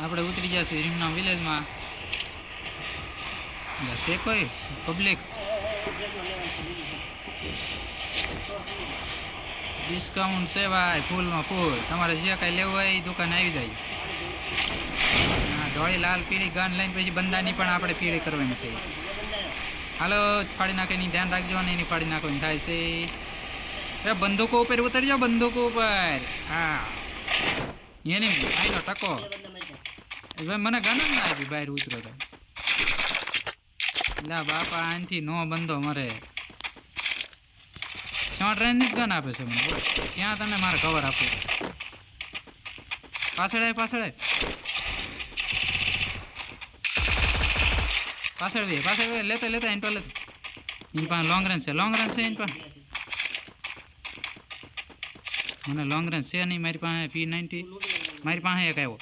આપણે ઉતરી જશે રીમના વિલેજમાં. છે કોઈ પબ્લિક ડિસ્કાઉન્ટ છે ભાઈ, ફૂલમાં ફૂલ. તમારે જે કાંઈ લેવું હોય એ દુકાને આવી જાય. હા, ધોળી લાલ પીળી ગન લઈને પછી બંદાની પણ આપણે પીળી કરવાની છે. હાલો ફાડી નાખીને ધ્યાન રાખજો ને એની ફાડી નાખવાની થાય છે. એ બંદૂકો ઉપર ઉતરી જાઓ, બંદૂકો ઉપર. હા એની આઈનો ટકો મને ગન જ ના આપી બહાર ઉતરો તો. લા બાપા આનથી નો બંધો મરે. શોર્ટ રેન્જ ની ગન આપે છે મને. ક્યાં તને મારે કવર આપવું? પાછળ પાછળ પાછળ લેતા લેતા એન પર લેતા. એની પાસે લોંગ રેન્જ છે, લોંગ રેન્જ છે એની પાસે. મને લોંગ રેન્જ છે નહીં મારી પાસે. P90 મારી પાસે એક આવ્યો.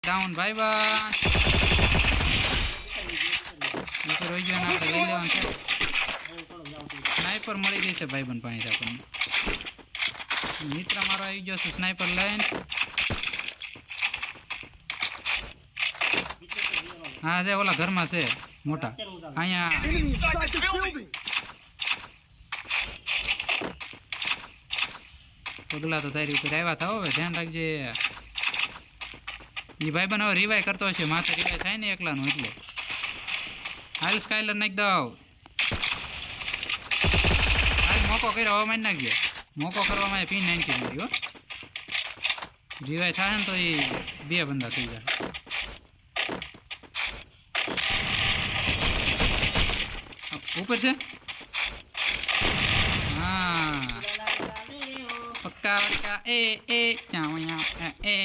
ડાઉન ભાઈ બા રોઈ ગયો ને આપણે લઈ લેવાનું છે. સ્નાઈપર મળી ગઈ છે ભાઈબંધ પાસે આપણને. મિત્ર મારો આવી ગયો છે સ્નાઈપર લઈને. હા છે ઓલા ઘરમાં છે મોટા. અહીંયા પગલા તો તારી ઉપર આવ્યા હતા. હવે ધ્યાન રાખજે. એ ભાઈબંધ હવે રિવાય કરતો હશે. માથે રિવાય થાય ને એકલાનું એટલે. હાલ સ્કાયલર નાખી દઉં. હાલ મોકો કર્યો હવે મારી નાખજો. મોકો કરવામાં P90 મારી હો. રિવાય થાય ને તો એ બે બંદા થઈ જાય. ઉપર છે. હા પક્કા પક્કા એ ચાવયા એ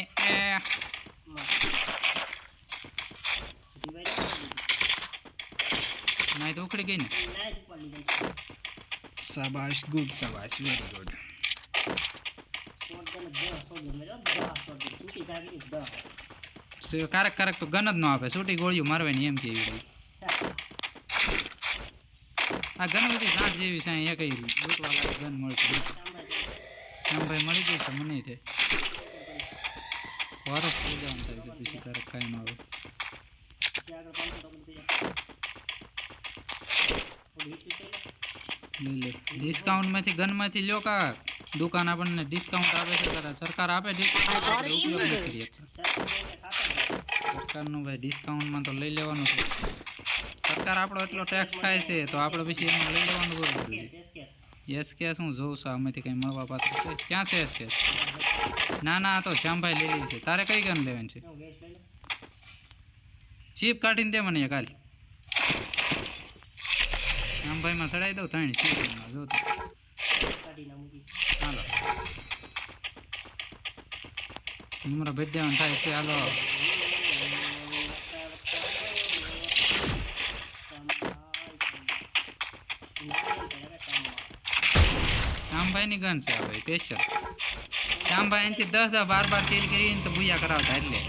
નાઈ તો ઉખડી ગઈ ને. શાબાશ, ગુડ શાબાશ, વેરી ગુડ. કારક કારક તો ગન જ ન આપે. છૂટી ગોળીઓ મારવાની એમ કેવી. આ ગન બધી ગાંઠ જેવી છે. એ કઈ લૂંટવાળા ગન મળતી શ્યામભાઈ મળી ગઈ છે મને છે. વારો થઈ જવાનું થાય પછી કારક કાંઈ ન આવે. લઈ લે ડિસ્કાઉન્ટમાંથી ગનમાંથી લ્યો કા. દુકાન આપણને ડિસ્કાઉન્ટ આપે છે. સરકાર આપે ડિસ્કાઉન્ટ. સરકારનું ભાઈ ડિસ્કાઉન્ટમાં તો લઈ લેવાનું છે. સરકાર આપણો એટલો ટેક્સ ખાય છે તો આપણે પછી એમાં લઈ લેવાનું બરોબર. SKS હું જોઉં છું આમાંથી કંઈ મળવા પાત્ર છે. ક્યાં છે SKS? ના ના તો શ્યામભાઈ લઈ લેવી છે. તારે કઈ ગન લેવાની છે? ચીપ કાઢીને દે મને કાલે. શ્યામભાઈમાં ચડાવી દઉં 3 ચીપમાં જો. હાલો હમણાં ભેટ દેવાનું થાય છે. હાલો શ્યામભાઈની ગન છે આ ભાઈ સ્પેશિયલ. શ્યામભાઈ અહીંથી 10-12 કિલ કરીને તો બુયા કરાવતા એટલે.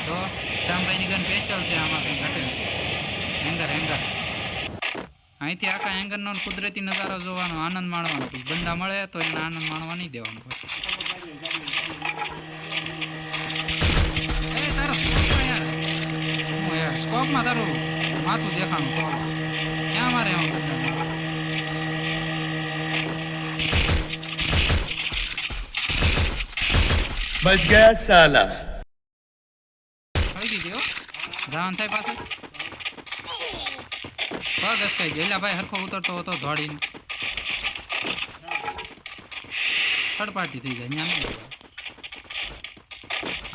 તો શ્યામભાઈની ગન સ્પેશિયલ છે. આમાં કંઈ ઘટે નથી. હેંગર અહીંથી આખા હેંગરનો કુદરતી નજારો જોવાનો, આનંદ માણવાનો. પછી બંદા મળે તો એને આનંદ માણવા નહીં દેવાનો. પછી યાર સ્કોપમાં તારું માથું દેખાણું ક્યાં મારે એમાં બધા बच गया साला. થઈ ગઈ હો. જવાન થાય પાછું. બસ કઈ ગયેલા ભાઈ હરખો ઉતરતો હતો દોડીને. થર્ડ પાર્ટી થઈ જાય ત્યાં નહીં.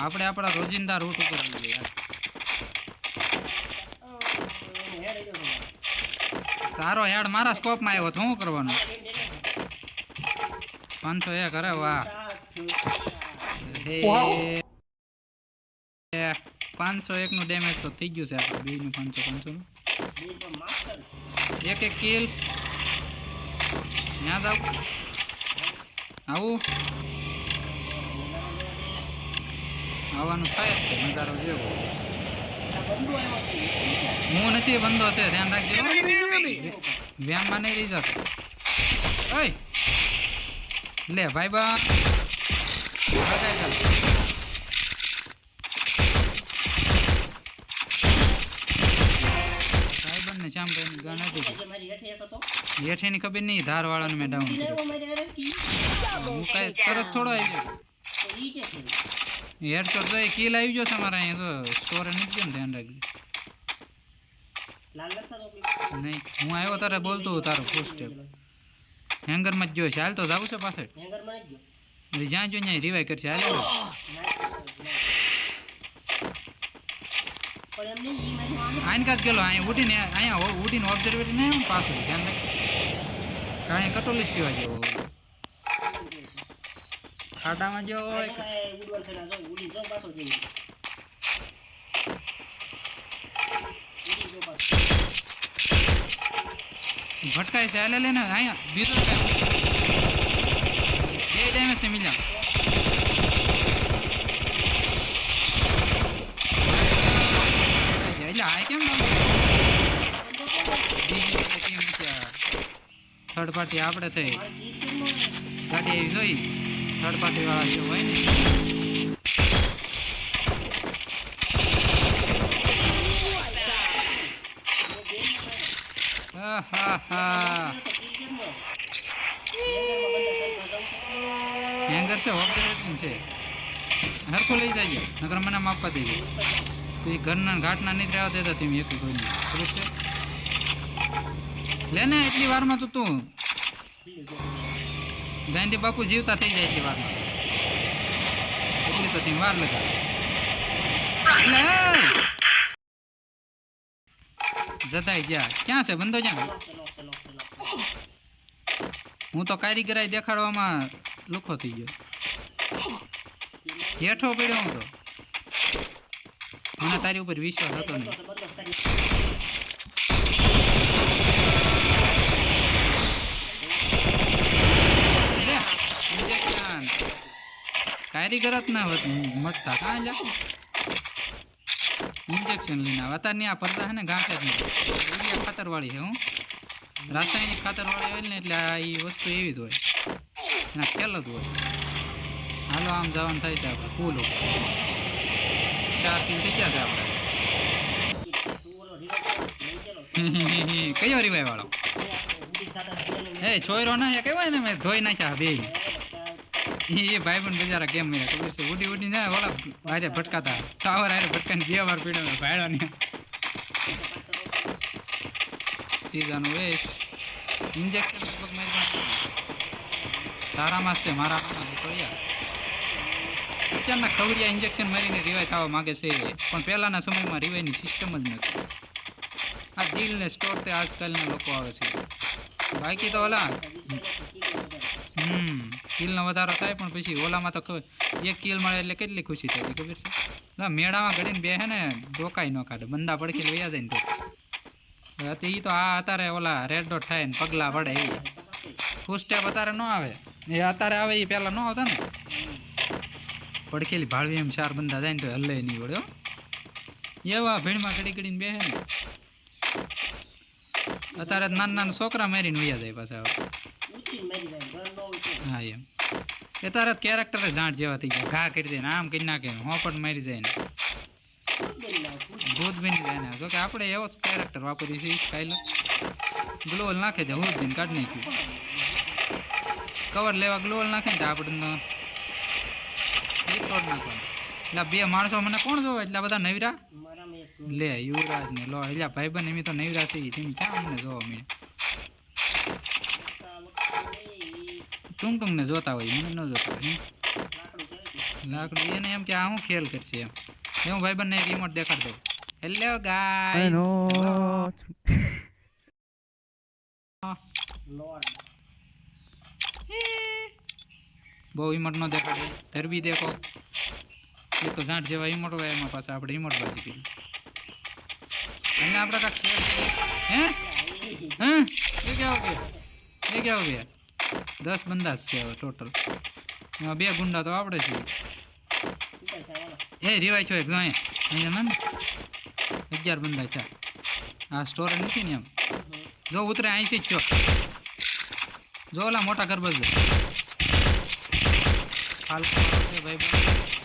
આપણે આપણા રોજિંદા રૂટ ઉપર આવી ગયા. તારો હેડ મારા સ્કોપમાં આવ્યો તો શું કરવાનું? 501 અરે વાહ. 501 નું ડેમેજ તો થઈ ગયું છે આપણે બેયનું. 500 નું એક કિલ. ત્યાં જાવ આવું આવવાનું થાય જ છે. નજારો જેવો હું નથી બંધો છે. ધ્યાન રાખજો. વ્યામમાં નહીં રહી જતો. ઓય લે ભાઈ બા ભાઈબંધને શ્યામ ભાઈ ગણ હતી હેઠેની ખબર નહીં ધારવાળાને મેં ડાઉન હું કાંઈ તરત થોડો આવી ગયો હેડશોટ તો કિલ આવી ગયો છે અમારા અહીંયા તો સ્ટોરે નથી ગયો ને ધ્યાન રાખજો નહીં હું આવ્યો તારે બોલતો તારો ફૂલ સ્ટેપ હેંગરમાં જ જોયો છે હાલ તો જાવું છે પાછળ જ્યાં જો ત્યાં રિવાઈ કરશે હાલ આઈને કાજ ગયેલો અહીંયા ઉડીને ઓબ્ઝર્વેટરી નહીં પાછું ધ્યાન રાખ અહીંયા કટોલીસ પીવા જેવો ખાડામાં જેવો હોય ભટકાય છે હાલે ને અહીંયા બીજો બે ડેમેજ છે મિલ્યા એટલે આ કેમ થર્ડ પાર્ટી આપણે થઈ ગાડી એવી જોઈ થર્ડ પાર્ટી વાળા જે હોય ને હેંગર છે ઓબ્ઝર્વેશન છે હરખું લઈ જાય નકર મને માપવા દઈ ગઈ પછી ઘરના ઘાટના નહીં રહેવા દેતા તમે એક કોઈને ખબર છે લે ને એટલી વારમાં તો તું ગાંધી બાપુ જીવતા થઈ જાય એટલી વારમાં એટલી તો તમે વાર લગા જતાય ગયા ક્યાં છે બંધો ક્યાં હું તો કારીગરાઈ દેખાડવામાં લુખો થઈ ગયો હેઠો પડ્યો હું તો મને તારી ઉપર વિશ્વાસ હતો નહીં કારીગર જ ના મટતા કાં લે ઇન્જેક્શન લઈને અત્યારની આ પડતા હે ને ગાંઠે જ નહીં યુરિયા ખાતરવાળી છે હું રાસાયણિક ખાતરવાળી હોય ને એટલે આ એ વસ્તુ એવી જ હોય એના ખેલ જ હોય હાલો આમ જવાનું થાય છે આપણે ફૂલ 4 કિલ થઈ ગયા છે આપણે કયો રિવાય વાળો એ છોયરો ના એ કહેવાય ને મેં ધોઈ નાખ્યા બે એ ભાઈબંધ બજારા કેમ મળ્યા ખબર છે ઉડી ઉડી જાય ઓલા હારે ભટકાતા ટાવર હારે ભટકાને 2 વાર પીડ્યો ભાડ્યો ને તીજાનું વેશ ઇન્જેક્શન લગભગ મારી તારામાં છે મારા અત્યારના ખવરિયા ઇન્જેક્શન મારીને રિવાય થવા માગે છે પણ પહેલાંના સમયમાં રિવાયની સિસ્ટમ જ નથી આ દિલને સ્ટોર તે આજકાલના લોકો આવે છે બાકી તો ઓલા કિલનો વધારો થાય પણ પછી ઓલામાં તો એક કિલ મળે એટલે કેટલી ખુશી થાય ખબર છે ના મેળામાં ઘડીને બે હે ને ડોકાઈ ન કાઢે બંદા પડખી વયા જાય ને તો એ તો આ અત્યારે ઓલા રેડ ડોટ થાય ને પગલા પડે એ ફૂલ સ્ટેપ અત્યારે ન આવે એ અત્યારે આવે એ પહેલાં ન આવતા ને પડખેલી ભાળવી એમ 4 બંદા જાય ને તો હલ્લે નહીં વળ્યો એવા ભીડમાં ઘડી ઘડીને બે હે ને અત્યારે નાના નાના છોકરા મારીને વયા જાય પાછા હા એમ એ તારે કેરેક્ટર જાણ જેવા થઈ ગયા ઘા કરી દે ને આમ કરી નાખે હોપટ મારી જાય ને ભૂત બની જાય ને જો કે આપણે એવો જ કેરેક્ટર વાપરીએ છીએ સ્ટાઇલ ગ્લોવલ નાખે છે હું જ કાઢી નાખ્યું કવર લેવા ગ્લોવલ નાખે ને આપણે એ તોડ નાખવાનું એટલે 2 માણસો મને કોણ જોવે એટલે બધા નવરા લે યુવરાજ ને લો એટલે ભાઈબંધ એમ તો નવરા થઈ તમે ક્યાં અમને જોવા મળે ટુંગ ને જોતા હોય મને ન જોતા હોય લાકડું એને એમ કે આ હું ખેલ કરશે એમ હું ભાઈબંધ ને રિમોટ દેખાડ દઉં હેલો ગાય બહુ ઇમોટ ન દેખાડે ધરબી દેખો એ તો ઝાંટ જેવા ઇમોટ હોય એમાં પાછા આપણે ઇમોટ બાજી કરી અને આપણે કાંક હે હે એ ક્યાં હો ગયા 10 બંદા છે ટોટલ એમાં 2 ગુંડા તો આપણે છે એ રિવાય છો એક અહીંયા ને 11 બંદા છે આ સ્ટોર નથી ને એમ જો ઉતરે અહીંથી જ છો જો ઓલા મોટા ગરબજ ફાલતુ છે ભાઈ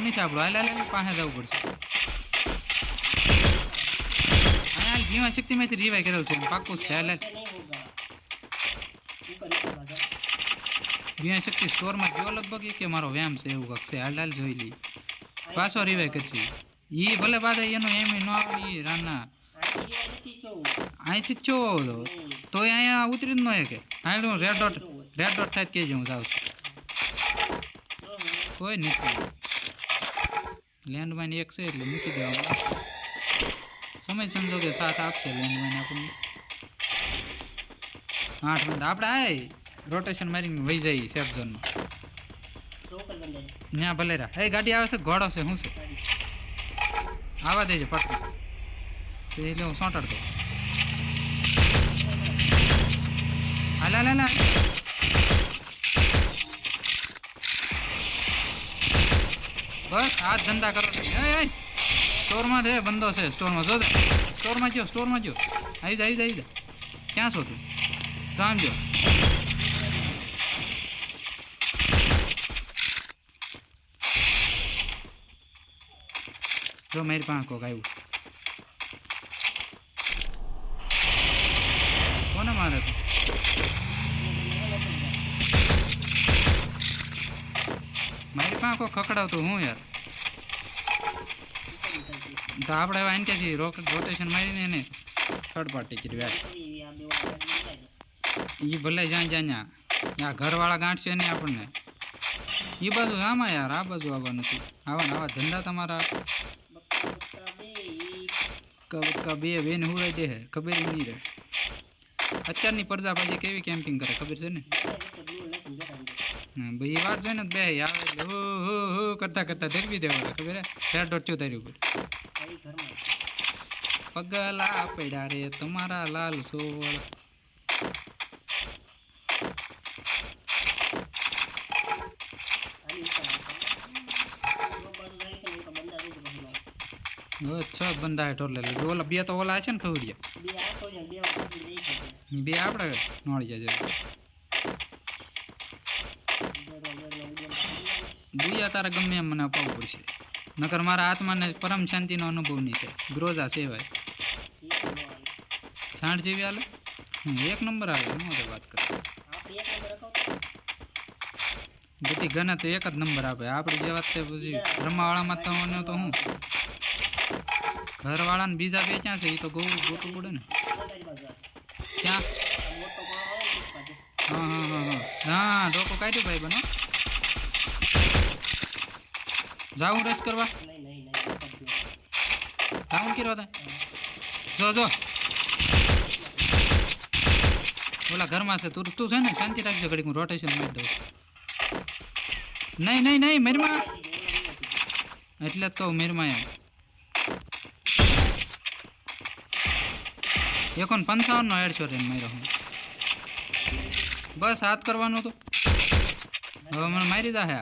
નથી આપણું હાલ પાસે જવું પડશે હાલ ભીમા શક્તિમાંથી રિવાય કરેલ છે પાક્કું છે હાલ ભીમા શક્તિ સ્ટોરમાં ગયો લગભગ કે મારો વ્યાયામ છે એવું કંઈક છે હાલ જોઈ લઈ પાછો રિવાય કરશે એ ભલે પાછા એનું એમ ન આવડી રાના અહીંથી જ છો તો અહીંયા ઉતરી જ ન કે હા હું રેડ ડોટ થાય કહેજો હું જાઉં છું કોઈ નથી લેન્ડમાઇન એક છે એટલે મૂકી દેવાનું સમય સંજોગે સાથ આપશે લેન્ડમાઇન આપણને 8 મિનિટ આપણે આય રોટેશન મારીને વહી જઈએ સેફ ઝોનમાં ત્યાં ભલે રા એ ગાડી આવે છે ઘોડો છે શું છે આવા દેજો પટકું એટલે હું સોંટાડ દઉં હાલા બસ આ ધંધા કરો સ્ટોરમાં છે બંધો છે સ્ટોરમાં જો સ્ટોરમાં જો આવી જા ક્યાં છો તું સમજો જો મારી પાસે કોક આવ્યું કોને મારે તો મારી પાસે કોઈ ખકડાવતું હું યાર તો આપણે હવે અહીંથી રોટેશન મારીને એને થર્ડ પાર્ટી કરી વ્યાજ એ ભલે જ્યાં ત્યાં ઘરવાળા ગાંઠશે નહીં આપણને એ બાજુ આમાં યાર આ બાજુ આવવા નથી આવા ધંધા તમારા બે ને હુરાઈ દે ખબર નહીં રહે અત્યારની પ્રજા પછી કેવી કેમ્પિંગ કરે ખબર છે ને ભાઈ વાત જોઈને બે આવે એટલે હો કરતા ધરવી દેવા ખબર હે 4.74 ઉપર પગલા પડ્યા રે તમારા લાલ સોળ છ બંદા ટોલે ઓલા બે તો ઓલા છે ને ખવડિયા બે આપણે નોળી જાય દુયા તારા ગમે એમ મને અપાવવું પડશે નકર મારા આત્માને પરમ શાંતિનો અનુભવ નહીં થાય ગ્રોઝા સેવાય છાંટ જેવી હાલે એક નંબર આવે હું વાત કરું બધી ગણે તો એક જ નંબર આપે આપણી જે વાત પછી બ્રહ્માવાળામાં તો હું ઘરવાળાને બીજા બે ક્યાં છે એ તો ગોતું પડે ને ક્યાં હા ડોકો કાઢ્યું ભાઈ બનો જાઉં રસ કરવા જાઉં કરવા જો ઓલા ઘરમાં છે તું છે ને શાંતિ રાખજો ઘડીક હું રોટેશન મારી દઉં નહીં મેરમાં એટલે જ કહું મેરમાં એમ 51 નો હેડશોટ એને માર્યો હું બસ હાથ કરવાનું હતું હવે મને મારી દા હે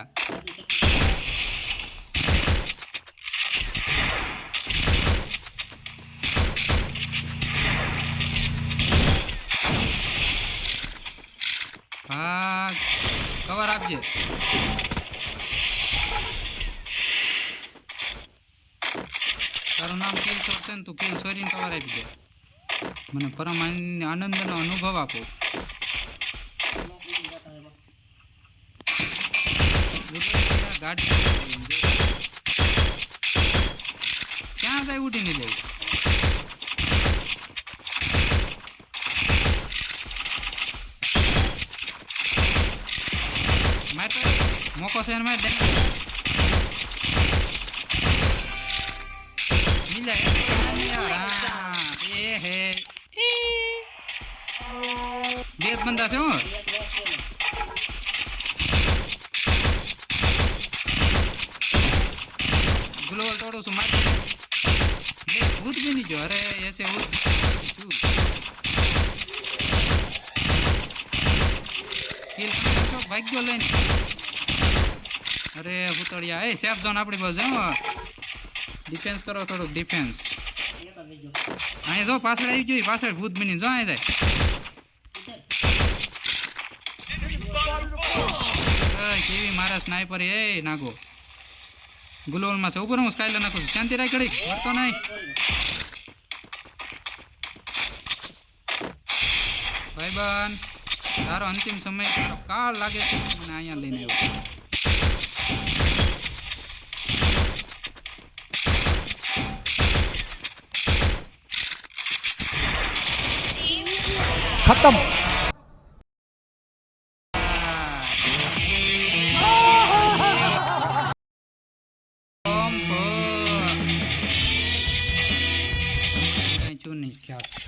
હા કવર આપજે તારું નામ કિલ છોડ છે ને તું કિલ છોડીને કવર આપી દે મને પરમ આનંદનો અનુભવ આપો ગાડી ક્યાં જાય ઉઠીને જાય મોકો છે માર દે મિલા એ હે બે બંદા છે હું ગ્લોવલ તોડું છું માર બે ભૂત બી નહીં જો અરે એસે ભૂત કિલ ભાગ્યો લઈને અરે ભૂતળિયા એ સેફ ઝોન આપણી બાજુ ડિફેન્સ કરો થોડુંક ડિફેન્સ અહીંયા જો પાછળ આવી ગયું પાછળ ભૂત બની જો અહીં જાય કેવી મારા સ્નાઈપર એ નાગો ગુલોલમાં છે ઉપર હું સ્કાયલર નાખું છું શાંતિ રાખ ઘડી મરતો નહીં ભાઈબંધ તારો અંતિમ સમય તારો કાળ લાગે છે મને અહીંયા લઈને આવ્યો खत्म નહીં ખ્યાલ